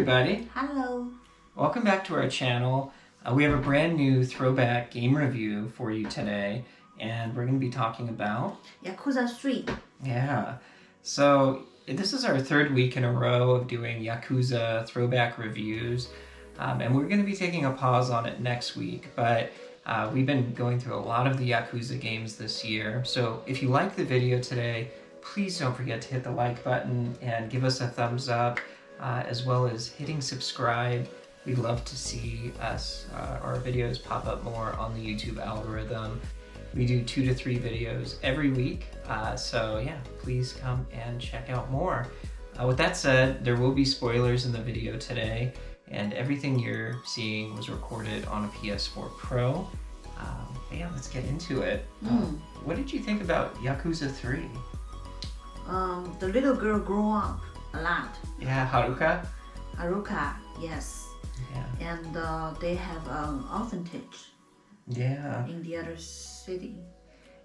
everybody. Hello. Welcome back to our channel. We have a brand new throwback game review for you today, and we're going to be talking about Yakuza 3. Yeah. So this is our third week in a row of doing Yakuza throwback reviews, and we're going to be taking a pause on it next week, but we've been going through a lot of the Yakuza games this year. So if you like the video today, please don't forget to hit the like button and give us a thumbs up, as well as hitting subscribe. We'd love to see our videos pop up more on the YouTube algorithm. We do 2 to 3 videos every week, so yeah, please come and check out more. With that said, there will be spoilers in the video today, and everything you're seeing was recorded on a PS4 Pro. But yeah, let's get into it. What did you think about Yakuza 3? The little girl grew up a lot. Yeah, Haruka? Haruka, yes. Yeah. And they have authentic in the other city.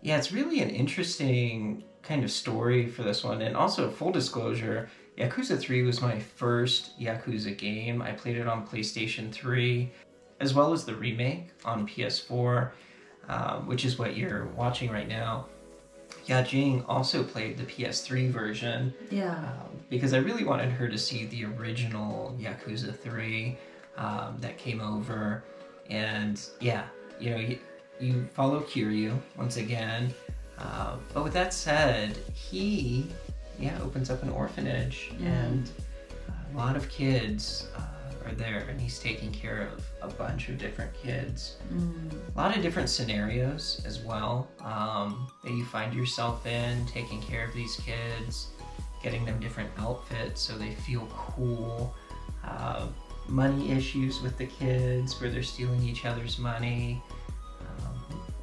Yeah, it's really an interesting kind of story for this one. And also, full disclosure, Yakuza 3 was my first Yakuza game. I played it on PlayStation 3, as well as the remake on PS4, which is what you're watching right now. Yajing also played the PS3 version. Yeah. Because I really wanted her to see the original Yakuza 3 that came over. And yeah, you know, you follow Kiryu once again. But with that said, he opens up an orphanage, and a lot of kids are there, and he's taking care of a bunch of different kids. A lot of different scenarios as well that you find yourself in, taking care of these kids, getting them different outfits so they feel cool. Money issues with the kids where they're stealing each other's money.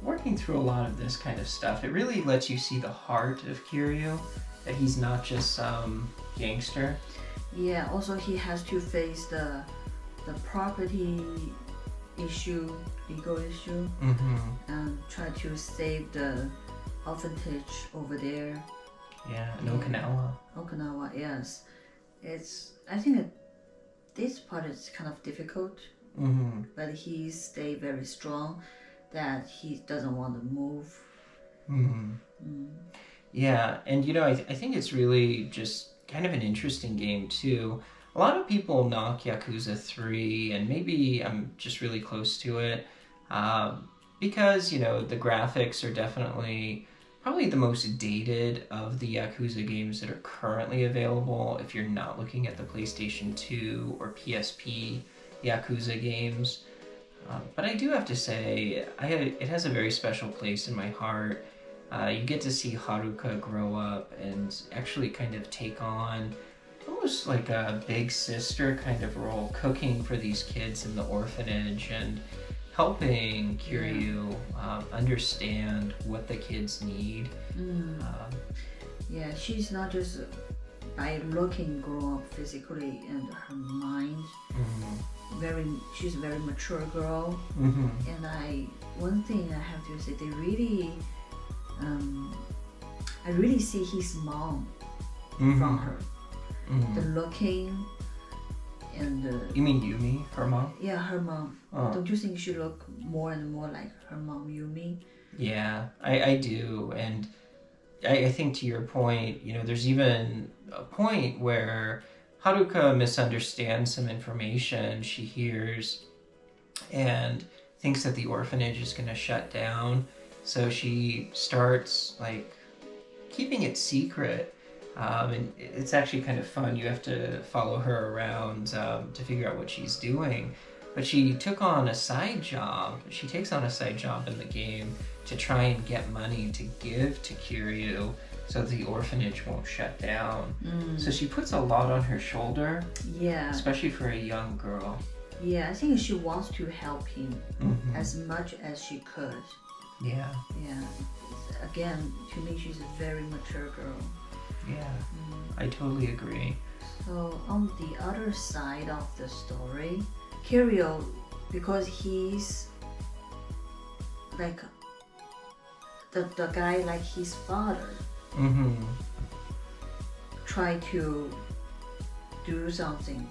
Working through a lot of this kind of stuff, it really lets you see the heart of Kiryu, that he's not just some gangster. Yeah, also he has to face the property issue, legal issue, and try to save the authentic over there. Yeah, in Okinawa. Okinawa, yes. I think this part is kind of difficult, but he stayed very strong that he doesn't want to move. Yeah, and you know, I think it's really just kind of an interesting game too. A lot of people knock Yakuza 3, and maybe I'm just really close to it, because, you know, the graphics are definitely probably the most dated of the Yakuza games that are currently available if you're not looking at the PlayStation 2 or PSP Yakuza games. But I do have to say, it has a very special place in my heart. You get to see Haruka grow up and actually kind of take on almost like a big sister kind of role, cooking for these kids in the orphanage and helping Kiryu understand what the kids need. Yeah, she's not just by looking grow up physically, and her mind. She's a very mature girl. And one thing I have to say, they really, I really see his mom from her. The looking and You mean Yumi, her mom? Yeah, her mom. Don't you think she look more and more like her mom, Yumi? Yeah, I do, and I think to your point, you know, there's even a point where Haruka misunderstands some information she hears and thinks that the orphanage is going to shut down. So she starts like keeping it secret. And it's actually kind of fun. You have to follow her around to figure out what she's doing. But she took on a side job. She takes on a side job in the game to try and get money to give to Kiryu so the orphanage won't shut down. So she puts a lot on her shoulder, especially for a young girl. Yeah, I think she wants to help him as much as she could. Yeah. Again, to me, she's a very mature girl. Yeah, I totally agree. So on the other side of the story, Kiryu, because he's like the guy like his father, try to do something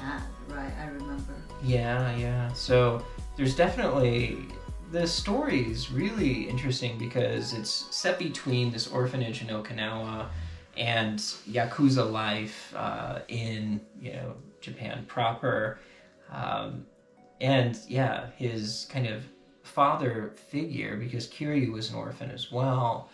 ad, right? I remember. Yeah. So there's definitely, the story is really interesting because it's set between this orphanage in Okinawa and Yakuza life in, Japan proper. And yeah, his kind of father figure, because Kiryu was an orphan as well.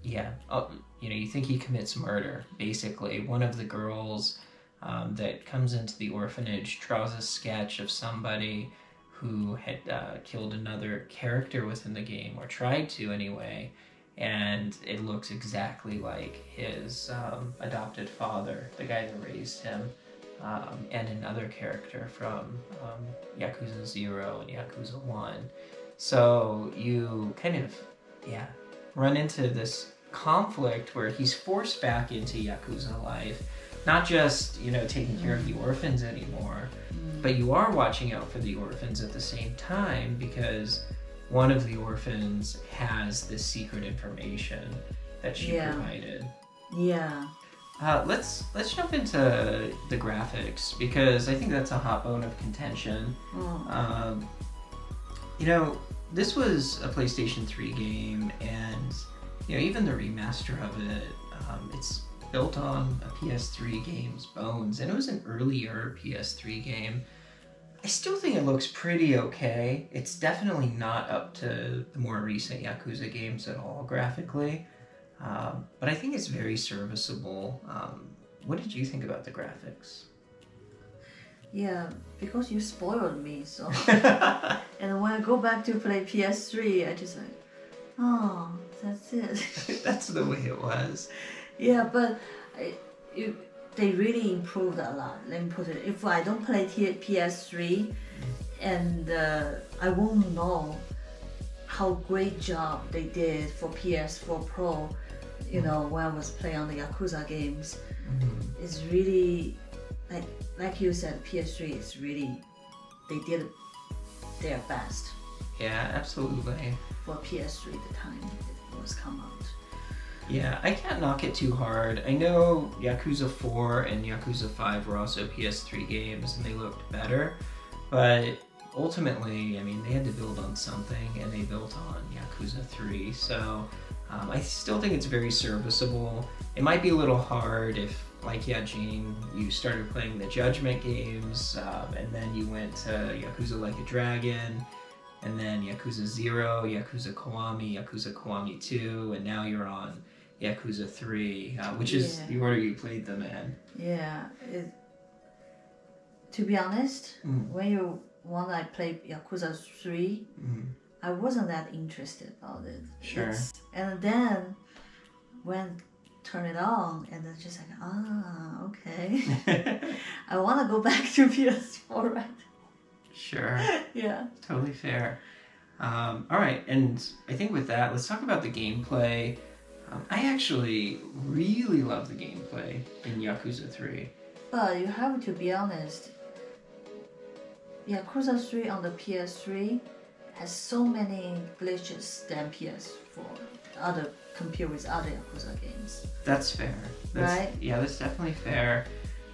You think he commits murder. Basically, one of the girls that comes into the orphanage draws a sketch of somebody who had killed another character within the game, or tried to anyway, and it looks exactly like his adopted father, the guy that raised him, and another character from Yakuza 0 and Yakuza 1. So you kind of, run into this conflict where he's forced back into Yakuza life, not just, taking care of the orphans anymore, but you are watching out for the orphans at the same time, because one of the orphans has this secret information that she provided. Yeah. Let's jump into the graphics, because I think that's a hot bone of contention. This was a PlayStation 3 game, and even the remaster of it, it's built on a PS3 game's bones, and it was an earlier PS3 game. I still think it looks pretty okay. It's definitely not up to the more recent Yakuza games at all graphically, but I think it's very serviceable. What did you think about the graphics? Yeah, because you spoiled me, so. And when I go back to play PS3, I just like, oh, that's it. That's the way it was. Yeah, but they really improved a lot. Let me put it. If I don't play PS3, and I won't know how great job they did for PS4 Pro. When I was playing on the Yakuza games, it's really like you said, PS3 is really, they did their best. Yeah, absolutely. For PS3 the time it was come out. Yeah, I can't knock it too hard. I know Yakuza 4 and Yakuza 5 were also PS3 games, and they looked better, but ultimately, they had to build on something, and they built on Yakuza 3, so I still think it's very serviceable. It might be a little hard if, like Yajing, you started playing the Judgment games, and then you went to Yakuza Like a Dragon, and then Yakuza 0, Yakuza Kiwami 2, and now you're on Yakuza 3, which is the order you played them in. Yeah. To be honest, when I played Yakuza 3, I wasn't that interested about it. Sure. And then when turn it on, and then just like, okay. I want to go back to PS4, right? Sure. Yeah. Totally fair. All right, and I think with that, let's talk about the gameplay. I actually really love the gameplay in Yakuza 3. But you have to be honest, Yakuza 3 on the PS3 has so many glitches than PS4. Compared with other Yakuza games. That's fair. Right? Yeah, that's definitely fair.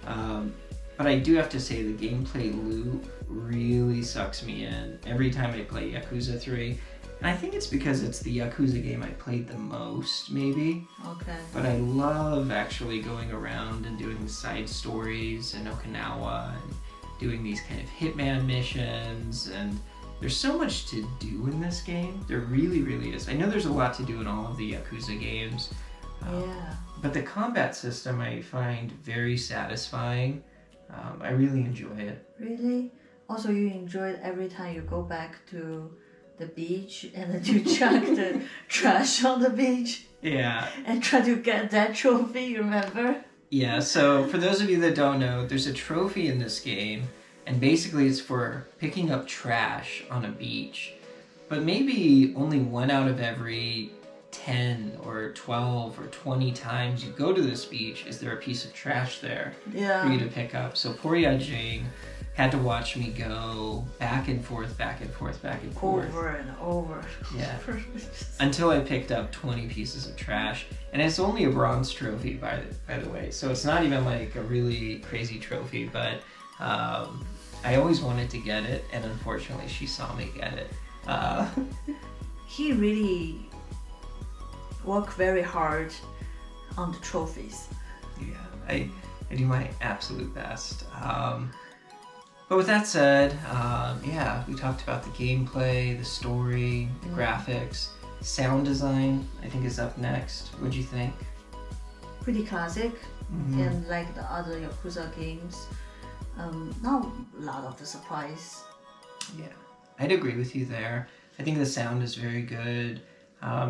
But I do have to say the gameplay loop really sucks me in every time I play Yakuza 3. And I think it's because it's the Yakuza game I played the most, maybe. Okay. But I love actually going around and doing side stories in Okinawa and doing these kind of hitman missions, and there's so much to do in this game. There really, really is. I know there's a lot to do in all of the Yakuza games. But the combat system I find very satisfying. I really enjoy it. Really? Also, you enjoy it every time you go back to the beach and then you chuck the trash on the beach? Yeah. And try to get that trophy, remember? Yeah, so for those of you that don't know, there's a trophy in this game, and basically it's for picking up trash on a beach. But maybe only 1 out of every 10 or 12 or 20 times you go to this beach is there a piece of trash there for you to pick up. So poor Yajing had to watch me go back and forth, back and forth, back and forth. Over and over. Yeah. Until I picked up 20 pieces of trash. And it's only a bronze trophy, by the way. So it's not even like a really crazy trophy, but I always wanted to get it, and unfortunately she saw me get it. He really worked very hard on the trophies. Yeah, I do my absolute best. But with that said, yeah, we talked about the gameplay, the story, the graphics, sound design, I think is up next. What'd you think? Pretty classic, and like the other Yakuza games, not a lot of the surprise. Yeah, I'd agree with you there. I think the sound is very good.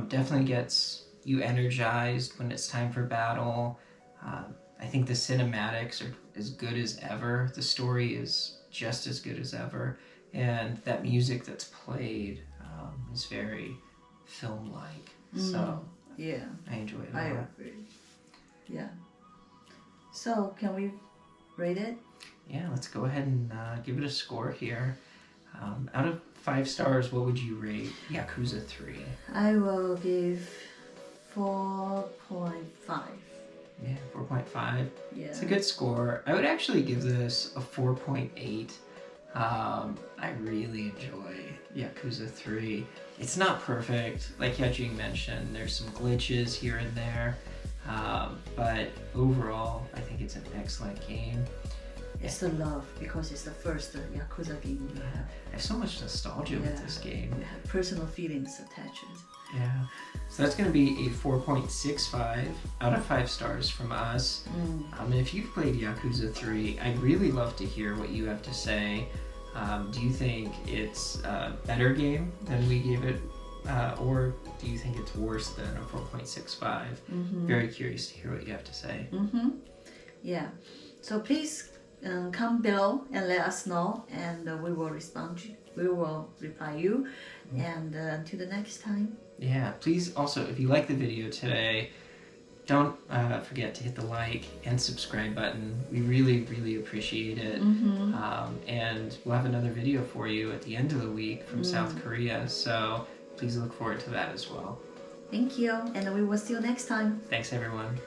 Definitely gets you energized when it's time for battle. I think the cinematics are as good as ever. The story is just as good as ever. And that music that's played is very film-like. So yeah, I enjoy it a I lot. agree. Yeah. So can we rate it? Yeah, let's go ahead and give it a score here. Out of 5 stars, what would you rate Yakuza 3? I will give 4.5. Yeah, 4.5. Yeah. It's a good score. I would actually give this a 4.8. I really enjoy Yakuza 3. It's not perfect, like Yajing mentioned. There's some glitches here and there, but overall, I think it's an excellent game. It's the love, because it's the first Yakuza game we have. I have so much nostalgia with this game. We have personal feelings attached. Yeah. So that's going to be a 4.65 out of 5 stars from us. And if you've played Yakuza 3, I'd really love to hear what you have to say. Do you think it's a better game than we gave it, or do you think it's worse than a 4.65? Very curious to hear what you have to say. Yeah. So please comment below and let us know, and we will respond. We will reply you. And until the next time. Yeah, please also, if you like the video today, don't forget to hit the like and subscribe button. We really, really appreciate it. And we'll have another video for you at the end of the week from South Korea, so please look forward to that as well. Thank you, and we will see you next time. Thanks, everyone.